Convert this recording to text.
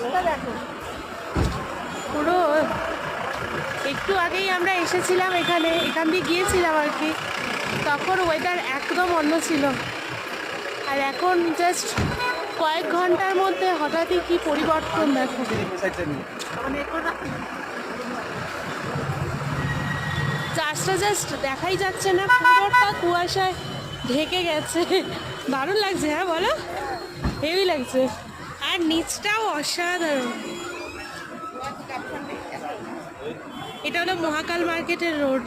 অবস্থা দেখো পুরো। একটু আগেই আমরা এসেছিলাম এখান দিয়ে গিয়েছিলাম আর কি, তখন ওয়েদার একদম অন্য ছিল, আর এখন জাস্ট কয়েক ঘন্টার মধ্যে হঠাৎই কি পরিবর্তন দেখো। চাষটা জাস্ট দেখাই যাচ্ছে না, পুরোটা কুয়াশায় ঢেকে গেছে। দারুণ লাগছে, হ্যাঁ বলো, হেভি লাগছে। আর নিচটাও অসাধারণ। এটা হলো মহাকাল মার্কেটের রোড।